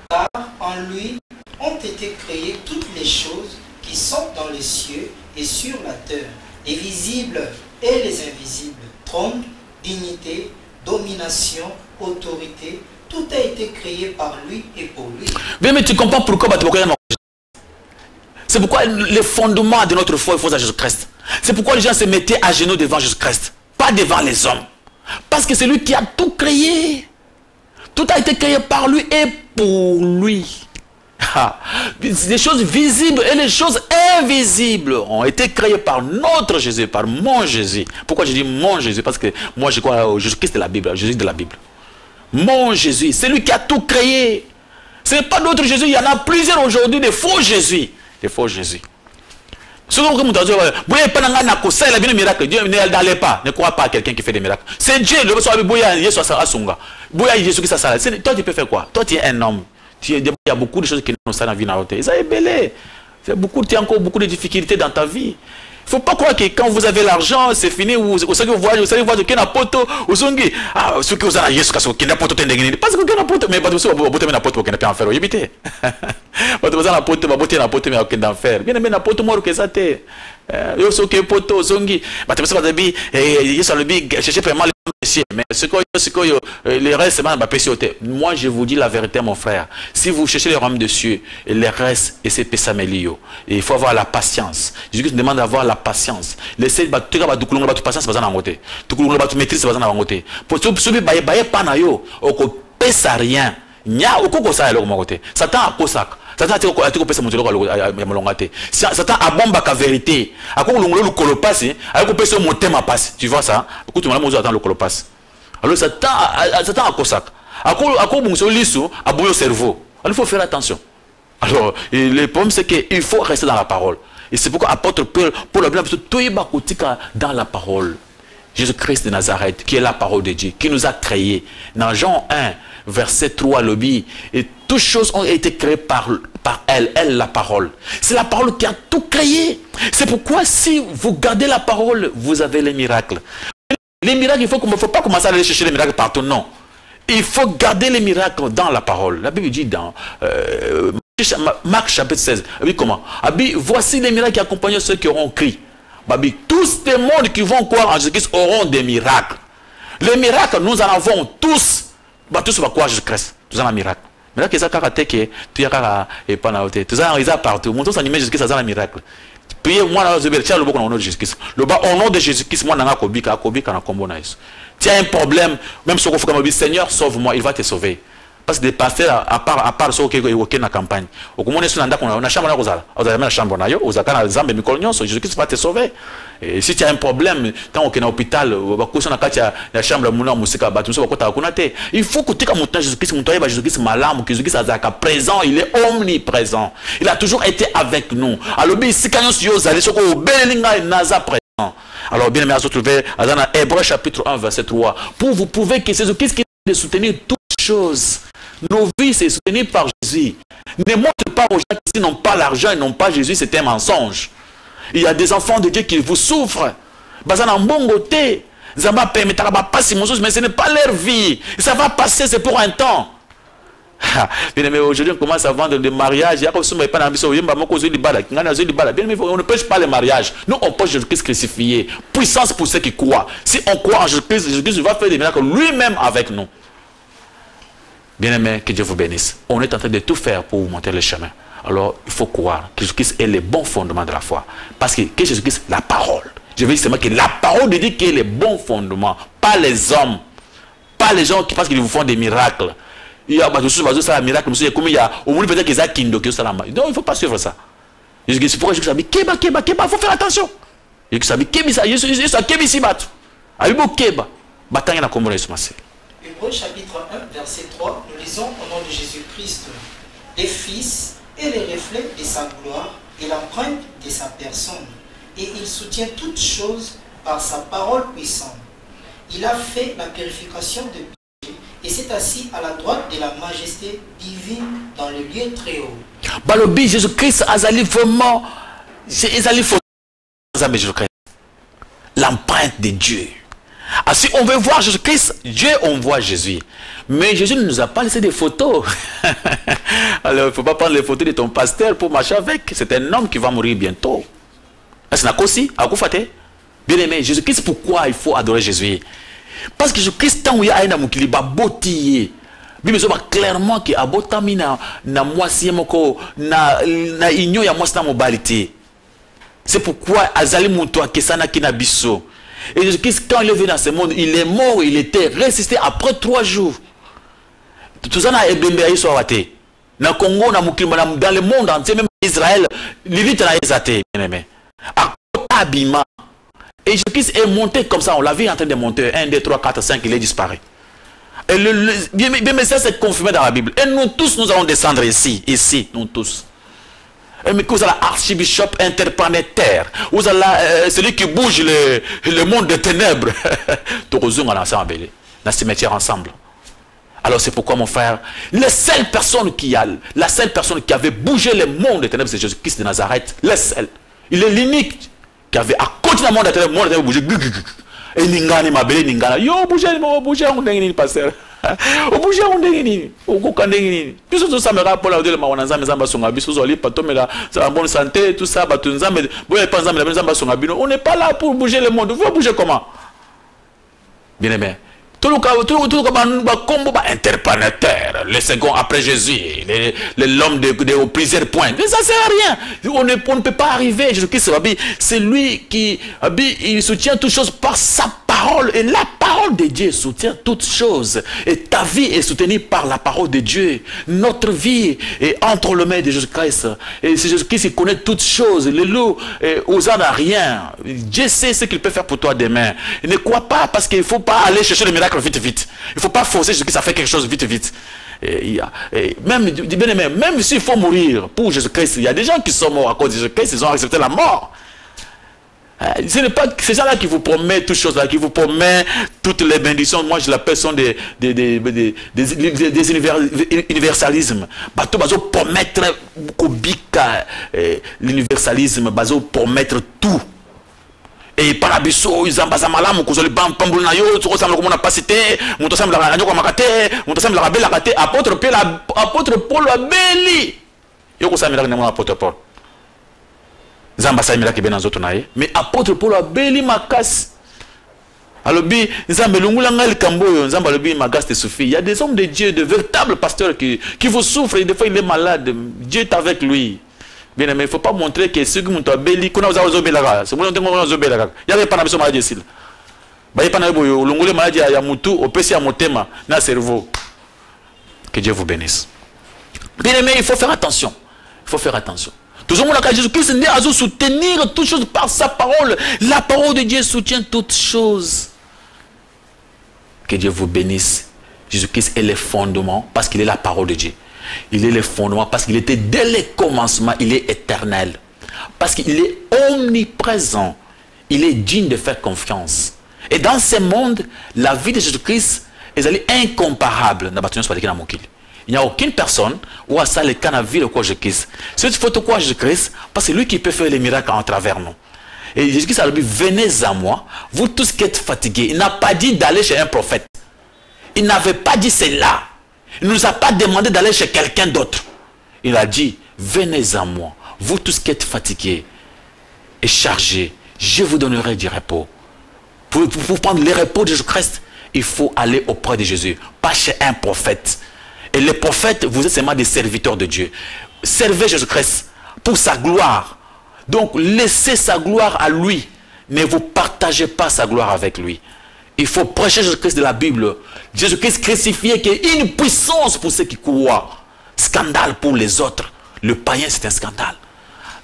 Car en lui ont été créées toutes les choses qui sont dans les cieux et sur la terre, les visibles et les invisibles, trône, dignité, domination, autorité. Tout a été créé par lui et pour lui. Mais tu comprends pourquoi c'est pourquoi les fondements de notre foi, il faut à Jésus-Christ. C'est pourquoi les gens se mettaient à genoux devant Jésus-Christ, pas devant les hommes. Parce que c'est lui qui a tout créé. Tout a été créé par lui et pour lui. Les choses visibles et les choses invisibles ont été créées par notre Jésus, par mon Jésus. Pourquoi je dis mon Jésus? Parce que moi je crois au Jésus-Christ de la Bible, Jésus de la Bible. Mon Jésus, c'est lui qui a tout créé. Ce n'est pas d'autre Jésus, il y en a plusieurs aujourd'hui, des faux Jésus. Des faux Jésus. Dieu n'allait pas, ne crois pas à quelqu'un qui fait des miracles. C'est Dieu, le toi tu peux faire quoi? Toi tu es un homme. Il y a beaucoup de choses qui nous sont dans la vie. Ça est belé. Tu as encore beaucoup de difficultés dans ta vie. Il ne faut pas croire que quand vous avez l'argent, c'est fini. Vous savez voir qu'il y a un poteau. Vous savez ce que vous avez, parce que vous avez un poteau, mais vous avez un poteau qui n'a pas en faire. Vous avez un poteau, mais vous avez un poteau qui n'a pas en faire. Bien, mais un poteau mort que ça t'est. Yo so ke poto zongi ba te pesa ba bi yeso le bi chercher vraiment mais ce que les restes c'est ba pesiote. Moi je vous dis la vérité mon frère, si vous cherchez les royaumes de cieux et les restes et c'est pesamelio, il faut avoir la patience. Jésus nous demande d'avoir la patience. Laissez ba tuka ba dukulunga ba tu patience bazana ngote tukulunga ba tu maîtrise bazana ngote pour sobi ba pa na yo oko pesa rien nya okoko sa eloko ngote Satan akosaka Satan Satan abombaka vérité. Tu vois ça? Alors Satan akosaka. Cerveau. Alors il faut faire attention. Alors le problème c'est qu'il faut rester dans la parole. Et c'est pourquoi apôtre Paul le bien dans la parole. Jésus-Christ de Nazareth, qui est la parole de Dieu, qui nous a créés. Dans Jean 1, verset 3, le dit, et toutes choses ont été créées par elle, la parole. C'est la parole qui a tout créé. C'est pourquoi si vous gardez la parole, vous avez les miracles. Les miracles, il ne faut pas commencer à aller chercher les miracles partout, non. Il faut garder les miracles dans la parole. La Bible dit dans Marc chapitre 16, comment? Voici les miracles qui accompagnent ceux qui auront crié. Tous les mondes qui vont croire en Jésus-Christ auront des miracles. Les miracles, nous en avons tous. Tous va croire en Jésus-Christ. Tous en un miracle. Miracle, c'est un tu es tous en partout. Mon tous animé Jésus-Christ, c'est un miracle. Priez moi dans le nom de Jésus-Christ. Le bas au nom de Jésus-Christ, moi dans Kobika na kombo na Yesu. Tu as un problème, même si on dit Seigneur, sauve-moi, il va te sauver. Parce que des pasteurs, à part ceux qui ont na campagne, au moment où on a chambre, on a chambre, on a zambe mikolnyon, Jésus-Christ va te sauver. Et si tu as un problème, quand on est à l'hôpital, la chambre, il faut que tu aies Jésus-Christ malade, que Jésus-Christ est présent, il est omniprésent. Il a toujours été avec nous. Alors, si quand alors, bien aimé, à se trouver dans Hébreux chapitre 1, verset 3, pour vous prouver que c'est Jésus-Christ qui est soutenir toutes choses. Nos vies, c'est soutenu par Jésus. Ne montre pas aux gens qui n'ont pas l'argent et n'ont pas Jésus, c'est un mensonge. Il y a des enfants de Dieu qui vous souffrent. Mais ce n'est pas leur vie. Ça va passer, c'est pour un temps. Bien aimé, aujourd'hui on commence à vendre des mariages. On ne prêche pas les mariages. Nous on prêche Jésus-Christ crucifié. Puissance pour ceux qui croient. Si on croit en Jésus-Christ, Jésus-Christ va faire des miracles lui-même avec nous. Bien-aimés, que Dieu vous bénisse. On est en train de tout faire pour vous montrer le chemin. Alors, il faut croire que Jésus-Christ est le bon fondement de la foi. Parce que Jésus-Christ, la parole. Je veux dire seulement que la parole de Dieu qui est le bon fondement. Pas les hommes. Pas les gens qui pensent qu'ils vous font des miracles. Il y a des miracles. Comme il y a au moins peut-être qu'ils ont kindo. Non, il ne faut pas suivre ça. C'est pourquoi Jésus dit Keba, il faut faire attention. Jésus dit Keba, Hébreux chapitre 1, verset 3, nous lisons au nom de Jésus-Christ, les Fils et les reflets de sa gloire et l'empreinte de sa personne. Et il soutient toutes choses par sa parole puissante. Il a fait la purification de péché et s'est assis à la droite de la majesté divine dans le lieu très haut. Balobi Jésus-Christ a vraiment l'empreinte de Dieu. Ah, si on veut voir Jésus-Christ, Dieu, on voit Jésus. Mais Jésus ne nous a pas laissé des photos. Alors, il ne faut pas prendre les photos de ton pasteur pour marcher avec. C'est un homme qui va mourir bientôt. Bien aimé, Jésus-Christ, pourquoi il faut adorer Jésus? Parce que Jésus-Christ, tant qu'il y a un amour qui est bâti, Bible dit clairement que abotami na mwasi moko na inyo ya mwasi na mobilité. C'est pourquoi azali muntu akesana kina biso. Et Jésus-Christ, quand il est venu dans ce monde, il est mort, il était ressuscité après 3 jours. Tout ça, il Na Congo, na Mukimba, dans le monde entier, même Israël, l'élite a été bien aimé. À Abima. Et Jésus-Christ est monté comme ça, on l'a vu en train de monter. 1, 2, 3, 4, 5, il est disparu. Et bien, mais ça c'est confirmé dans la Bible. Et nous tous, nous allons descendre ici, nous tous. Et mais vous avez l'archibishop interplanétaire, vous avez celui qui bouge le monde des ténèbres. Tous nous allons ensemble, dans le cimetière ensemble. Alors c'est pourquoi mon frère, la seule personne qui avait bougé le monde des ténèbres, c'est Jésus-Christ de Nazareth. Le seul. Il est l'unique qui avait à côté du monde des ténèbres bougé. Et Ningani m'a belé Ningana. Yo, bougez, on n'est pas pasteur. Au bougez, on n'est pas tout ça me rappelle de ma wananza mes amba songa biso zoli patomela ça bonne santé tout ça batunza mais boye panza mes amba songa bino. On n'est pas là pour bouger le monde. Vous bouger comment? Bien aimé. Tout le combo interplanétaire, le second après Jésus, l'homme de plusieurs points. Mais ça ne sert à rien. On ne peut pas arriver. Jésus-Christ, c'est lui qui il soutient toutes choses par sa parole. Et la parole de Dieu soutient toutes choses. Et ta vie est soutenue par la parole de Dieu. Notre vie est entre les mains de Jésus-Christ. Et c'est Jésus-Christ qui connaît toutes choses. Le loup, osant à rien. Dieu sait ce qu'il peut faire pour toi demain. Et ne crois pas parce qu'il ne faut pas aller chercher le miracle vite. Il ne faut pas forcer Jésus-Christ à faire quelque chose vite. Même s'il faut mourir pour Jésus-Christ, il y a des gens qui sont morts à cause de Jésus-Christ, ils ont accepté la mort. Ce n'est pas ces gens-là qui vous promettent toutes choses, là, qui vous promettent toutes les bénédictions. Moi, je l'appelle sont des universalismes. Bateau bazo promettre l'universalisme, bazo promettre tout. Et par la biso, ils ambassent malam, ils ont pambou na yo, tu ressembles comme on a pas cité, on te semble la radio comme makate, on te semble la belle raté, apôtre Paul a belli. Yo ko samira na apôtre Paul. Zambasa mira ke ben nzoto naye, mais apôtre Paul a belli makas. Alobi, nzambe lungula ngal kamboyo, nzamba lobi magas te suffit. Il y a des hommes de Dieu, de véritables pasteurs qui vous souffrent et des fois il est malade. Dieu est avec lui. Bien aimé, il ne faut pas montrer que ceux qui ont belli, qu'on a osé belaga. C'est bon, on a osé belaga. Il y avait pas de maladie ici. Il y a pas de maladie à Yamutu, au PC à Motema, dans le cerveau. Que Dieu vous bénisse. Bien aimé, il faut faire attention. Il faut faire attention. Toujours mon Jésus-Christ est à soutenir toutes choses par sa parole. La parole de Dieu soutient toutes choses. Que Dieu vous bénisse. Jésus-Christ est le fondement parce qu'il est la parole de Dieu. Il est le fondement parce qu'il était dès le commencement, il est éternel. Parce qu'il est omniprésent. Il est digne de faire confiance. Et dans ce monde, la vie de Jésus-Christ est incomparable. Il n'y a aucune personne où à ça le cas n'a vu le quoi Jésus-Christ. C'est faut quoi Jésus-Christ parce que c'est lui qui peut faire les miracles en travers nous. Et Jésus-Christ a dit, venez à moi, vous tous qui êtes fatigués. Il n'a pas dit d'aller chez un prophète. Il n'avait pas dit cela. Il ne nous a pas demandé d'aller chez quelqu'un d'autre. Il a dit, venez à moi, vous tous qui êtes fatigués et chargés, je vous donnerai du repos. Pour prendre le repos de Jésus-Christ, il faut aller auprès de Jésus, pas chez un prophète. Et les prophètes, vous êtes seulement des serviteurs de Dieu. Servez Jésus-Christ pour sa gloire. Donc, laissez sa gloire à lui. Ne vous partagez pas sa gloire avec lui. Il faut prêcher Jésus-Christ de la Bible. Jésus-Christ crucifié qui est une puissance pour ceux qui croient. Scandale pour les autres. Le païen, c'est un scandale.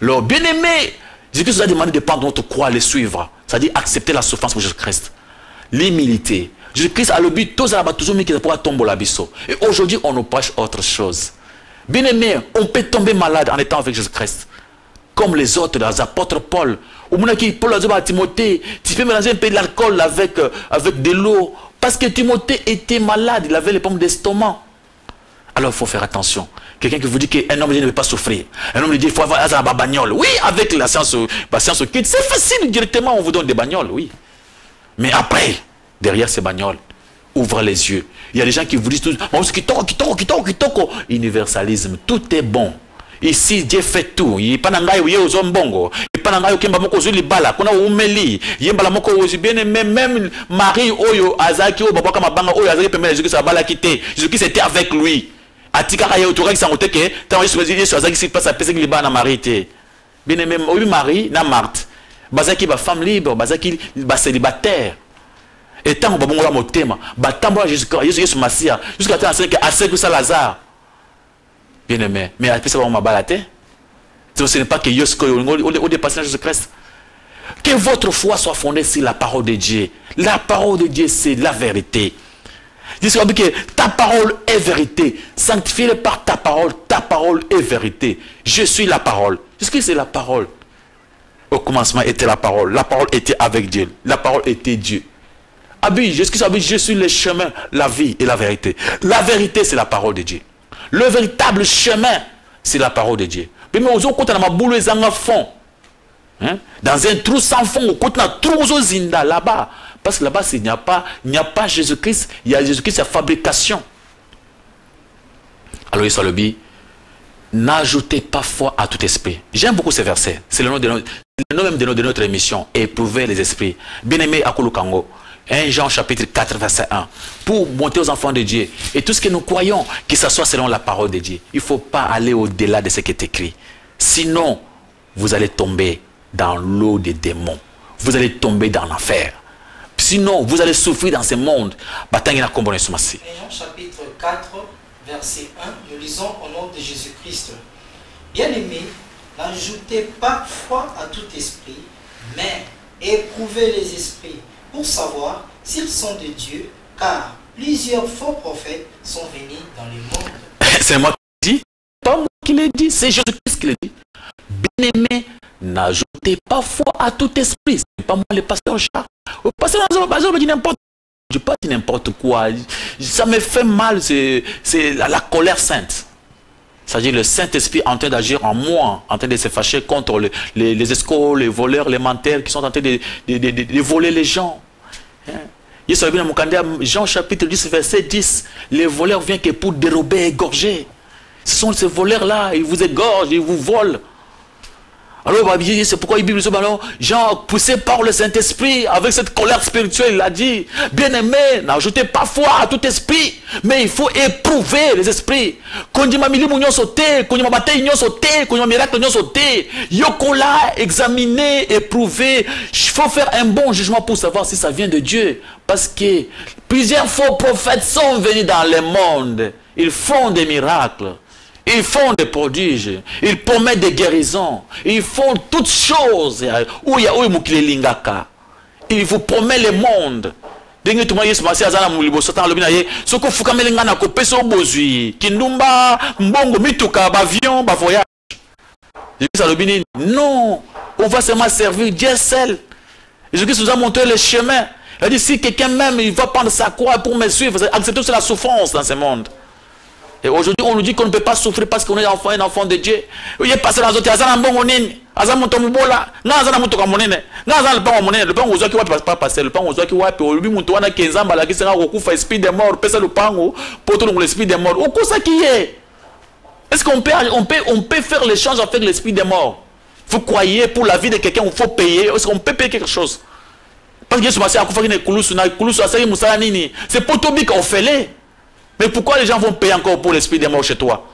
Alors, bien-aimé, Jésus-Christ nous a demandé de prendre notre croix et le suivre. C'est-à-dire accepter la souffrance pour Jésus-Christ. L'humilité. Jésus-Christ a le but, tous à toujours mis qui pourra tomber la biseau. Et aujourd'hui, on nous prêche autre chose. Bien-aimé, on peut tomber malade en étant avec Jésus-Christ. Comme les autres, les apôtres Paul. Au moment où Paul a dit à Timothée, tu peux mélanger un peu de l'alcool avec de l'eau. Parce que Timothée était malade, il avait les pommes d'estomac. Alors il faut faire attention. Quelqu'un qui vous dit qu'un homme ne veut pas souffrir. Un homme lui dit qu'il faut avoir un bagnole. Oui, avec la science occulte, c'est facile, directement on vous donne des bagnoles, oui. Mais après, derrière ces bagnoles, ouvrez les yeux. Il y a des gens qui vous disent tout, universalisme, tout est bon. Ici, Dieu fait tout. Il n'y a pas de zombongo. Il n'y a pas de bala. Kuna umeli. Il y a pas de même Marie oyo azaki o babaka mabanga oyo azaki pemela Jésus sa bala kité. Jésus était avec lui. Atika ya autorak sa moteke. Tant Jésus azaki si passe à pese ki libana Marie té. Bien même oyo Marie na Marthe. Bazaki ba femme libre, bazaki ba célibataire. Et tant que babongo la motema, ba tambola Jésus Masia jusqu'à temps que assez que ça Lazare. Bien aimé. Mais après ça, on m'a balaté. Ce n'est pas que on dépasse Jésus-Christ. Que votre foi soit fondée sur la parole de Dieu. La parole de Dieu, c'est la vérité. Dis que ta parole est vérité. Sanctifie-le par ta parole est vérité. Je suis la parole. Qu'est-ce que c'est la parole? Au commencement était la parole était avec Dieu. La parole était Dieu. Je suis le chemin, la vie et la vérité. La vérité, c'est la parole de Dieu. Le véritable chemin, c'est la parole de Dieu. Mais aux autres, quand on a ma boule, fond. Dans un trou sans fond, quand on a trou zinda là-bas. Parce que là-bas, il n'y a pas Jésus-Christ, il y a Jésus-Christ, c'est la fabrication. Alors, il soit le dit, n'ajoutez pas foi à tout esprit. J'aime beaucoup ces versets. C'est le nom même de notre émission. Éprouver les esprits. Bien-aimé Akulu Kango. 1 Jean chapitre 4 verset 1. Pour monter aux enfants de Dieu. Et tout ce que nous croyons, que ce soit selon la parole de Dieu. Il ne faut pas aller au-delà de ce qui est écrit. Sinon, vous allez tomber dans l'eau des démons. Vous allez tomber dans l'enfer. Sinon, vous allez souffrir dans ce monde. Jean chapitre 4 verset 1. Nous lisons au nom de Jésus-Christ. Bien-aimés, n'ajoutez pas foi à tout esprit, mais éprouvez les esprits pour savoir s'ils sont de Dieu, car plusieurs faux prophètes sont venus dans le monde. C'est moi qui l'ai dit, pas moi qui l'ai dit, c'est Jésus-Christ qui l'a dit. Bien-aimé, n'ajoutez pas foi à tout esprit. Ce n'est pas moi le pasteur Charles. Le pasteur Charles dit n'importe quoi. Je ne dis pas n'importe quoi. Ça me fait mal, c'est la colère sainte. C'est-à-dire le Saint-Esprit en train d'agir en moi, en train de se fâcher contre les escrocs, les voleurs, les menteurs qui sont en train de voler les gens. Jean chapitre 10, verset 10, les voleurs viennent que pour dérober et égorger. Ce sont ces voleurs-là, ils vous égorgent, ils vous volent. Alors, c'est pourquoi il dit, Jean, poussé par le Saint-Esprit, avec cette colère spirituelle, il a dit, bien-aimé, n'ajoutez pas foi à tout esprit, mais il faut éprouver les esprits. Quand il m'a mis l'union sauté, quand il m'a battu l'union sauté, quand il m'a miracle l'union sauté, yokola, examiner, éprouver. Il faut faire un bon jugement pour savoir si ça vient de Dieu. Parce que plusieurs faux prophètes sont venus dans le monde. Ils font des miracles. Ils font des prodiges, ils promettent des guérisons, ils font toutes choses. Ils vous promettent le monde. Non, on va seulement servir Dieu seul. Jésus-Christ nous a montré le chemin. Il a dit, si quelqu'un même, il va prendre sa croix pour me suivre, acceptez la souffrance dans ce monde. Et aujourd'hui, on nous dit qu'on ne peut pas souffrir parce qu'on est un enfant de Dieu. Il est passé dans les autres, le pango qui va pas passer, le pango qui va passer, le pango qui va passer, l'esprit des morts, le pango pour l'esprit des morts. Où ça qui est? Est-ce qu'on peut faire l'échange avec l'esprit des morts? Vous croyez pour la vie de quelqu'un, il faut payer. Est-ce qu'on peut payer quelque chose? Parce que c'est pour tout qu'on fait les. Mais pourquoi les gens vont payer encore pour l'esprit des morts chez toi?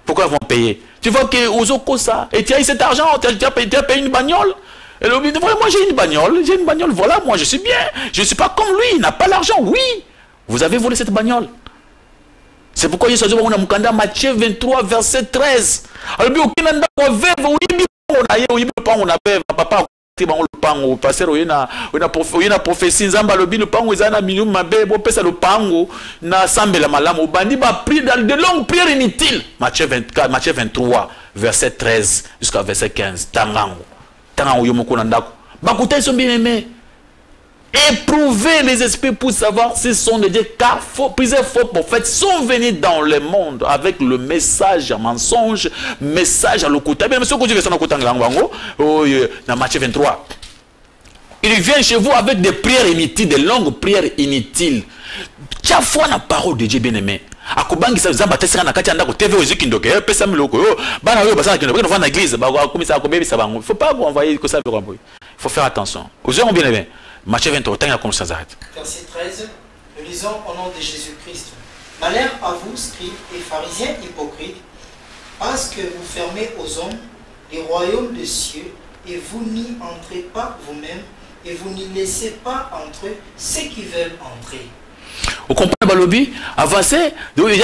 Pourquoi ils vont payer? Tu vois que aux ça, et tu as eu cet argent, tu as payé une bagnole. Et le dit, voilà, moi j'ai une bagnole, voilà, moi je suis bien. Je ne suis pas comme lui, il n'a pas l'argent, oui. Vous avez volé cette bagnole. C'est pourquoi il dit, Matthieu 23, verset 13. Alors, passer une prophétie nzamba lobi le pango ezana minimum mabe bo pesa le pango na sambela malamu bandi ba pris dans de longues prières inutiles. Matthieu 23 verset 13 jusqu'à verset 15. Tangango yomoko na ndako bakuta ils sont bien aimés. Éprouvez les esprits pour savoir s'ils sont de Dieu, car plusieurs faux prophètes sont venus dans le monde avec le message à mensonge, message à l'okuta. Bien, monsieur, dans Matthieu 23, ils viennent chez vous avec des prières inutiles, des longues prières inutiles. Chaque fois, la parole de Dieu, bien aimé. Il faut pas envoyer que ça. Il faut faire attention. Aux gens bien aimé. Matthieu 23, verset 13, nous lisons au nom de Jésus-Christ. Malheur à vous, scribes et pharisiens hypocrites, parce que vous fermez aux hommes les royaumes des cieux, et vous n'y entrez pas vous-même, et vous n'y laissez pas entrer ceux qui veulent entrer. Vous comprenez le lobby avancé. Quand il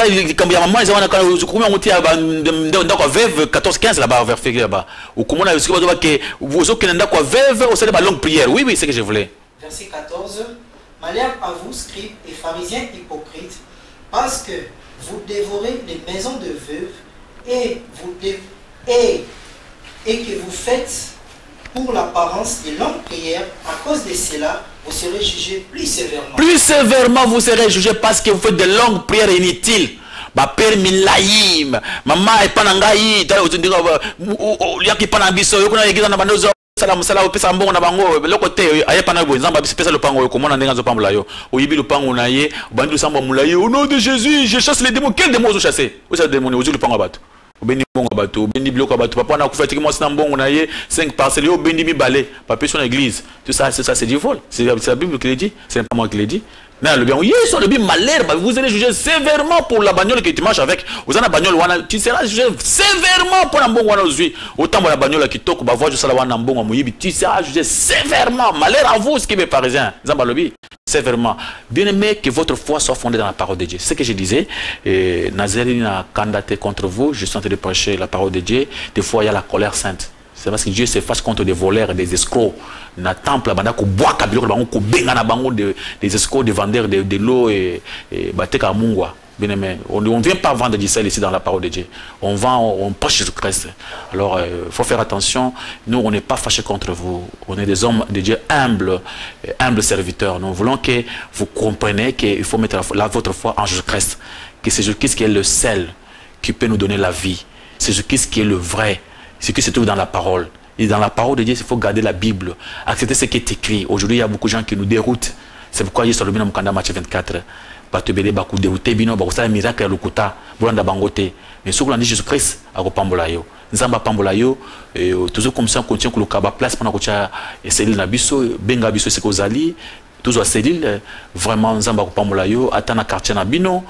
y a maman, ils ont combien on tient dans veuve 14-15 là-bas vers Février là-bas. Ou comment on a que vous autres qui n'ont veuve, on sait la longue prière. Oui, c'est ce que je voulais. Verset 14. Malheur à vous, scribes et pharisiens hypocrites, parce que vous dévorez les maisons de veuves et que vous faites pour l'apparence des longues prières. À cause de cela, vous serez jugés plus sévèrement. Plus sévèrement, vous serez jugés parce que vous faites de longues prières inutiles. Ba père milaïm, maman est pas nangai, t'as autant dire liya qui pas nangiso, yo kuna yegeza na bandozo sala opesa mbongo na bango lokote aye pana bo nzamba pesa lopango ko mona ndenga zo pambola yo oyibi lopango na ye bandi samba mulaye au nom de Jésus je chasse les démons. Quel démon vous chassez? Vous chassez les démons ozu lopango bato obeni mbongo bato obeni biloko bato papa na kufa tiki mo sina mbongo na ye 5 parcelles yo obeni mi balé papier sur l'église. Tout ça c'est du vol. C'est la Bible qui le dit, c'est pas moi qui le dit. Non, le bien, oui, sur le bien malheur, vous allez juger sévèrement pour la bagnole que tu marches avec. Vous avez la bagnole, tu seras jugé sévèrement pour la bagnole. Autant la bagnole qui toque, bah, voir juste la bagnole, tu seras jugé sévèrement. Malheur à vous, ce qui est parisien. Zambalobi, sévèrement. Bien aimé que votre foi soit fondée dans la parole de Dieu. C'est ce que je disais. Nazarene a candidaté contre vous. Je suis en train de prêcher la parole de Dieu. Des fois, il y a la colère sainte. C'est parce que Dieu se fâche contre des voleurs et des escrocs. Na temple, banda ko bois kabilo bango ko benga na bango des escrocs, des vendeurs de l'eau et bateka mungwa. Bien aimé, on ne vient pas vendre du sel ici dans la parole de Dieu. On vend, on prêche Jésus-Christ. Alors, faut faire attention. Nous, on n'est pas fâchés contre vous. On est des hommes de Dieu humbles serviteurs. Nous voulons que vous compreniez qu'il faut mettre votre foi en Jésus-Christ. Que c'est Jésus-Christ qui est le sel qui peut nous donner la vie. C'est Jésus-Christ qui est le vrai. C'est que se trouve dans la parole. Et dans la parole de Dieu, il faut garder la Bible, accepter ce qui est écrit. Aujourd'hui, il y a beaucoup de gens qui nous déroutent. C'est pourquoi il y a sur le Mukanda Matthieu 24. Batebele baku dérouté bino bakusala miracle lukuta bolanda bangote. Mais ce qu'on dit Jésus-Christ a repambola yo. Nzamba pambola yo toujours comme ça on continue kuluka ba place pendant que cellule na biso benga biso c'est kozali toujours cellule vraiment nzamba repambola yo atana quartier na bino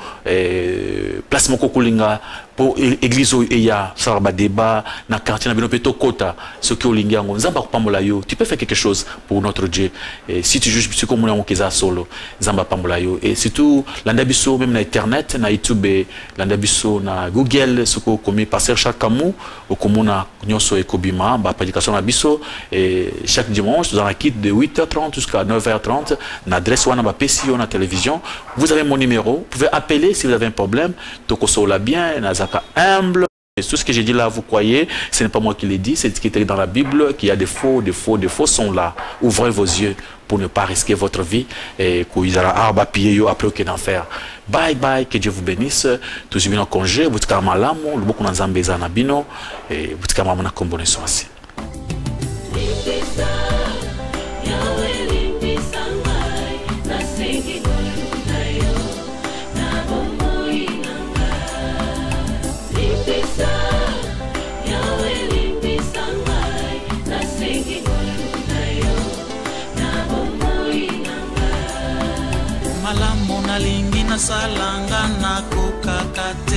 place moko kulinga pour église eya sarba débat na quartier na bino peto kota ce que olingi yango nzamba repambola yo. Tu peux faire quelque chose pour notre Dieu. Et si tu juges c'est comme on keza solo nzamba pambola yo. Et surtout landa biso même na internet na YouTube landa biso na Google ce que commis pasteur Charles Kamou okomona nyonso ekobima ba prédication na biso et chaque dimanche dans la kit de 8h30 jusqu'à 9h30 na adresse wana ba pesi na télévision. Vous avez mon numéro, vous pouvez appeler si vous avez un problème. Tokosola bien nazaka humble. Et tout ce que j'ai dit là, vous croyez, ce n'est pas moi qui l'ai dit, c'est ce qui est écrit dans la Bible, qu'il y a des faux sont là. Ouvrez vos yeux pour ne pas risquer votre vie et qu'il y aura arba piller yo après aucun enfer. Bye bye, que Dieu vous bénisse. Tous bien en congé, vous êtes malamu, le beaucoup n'enzambeza na bino et vous êtes mamana kombone soasi. Malamu nalingi na salanga na kukakati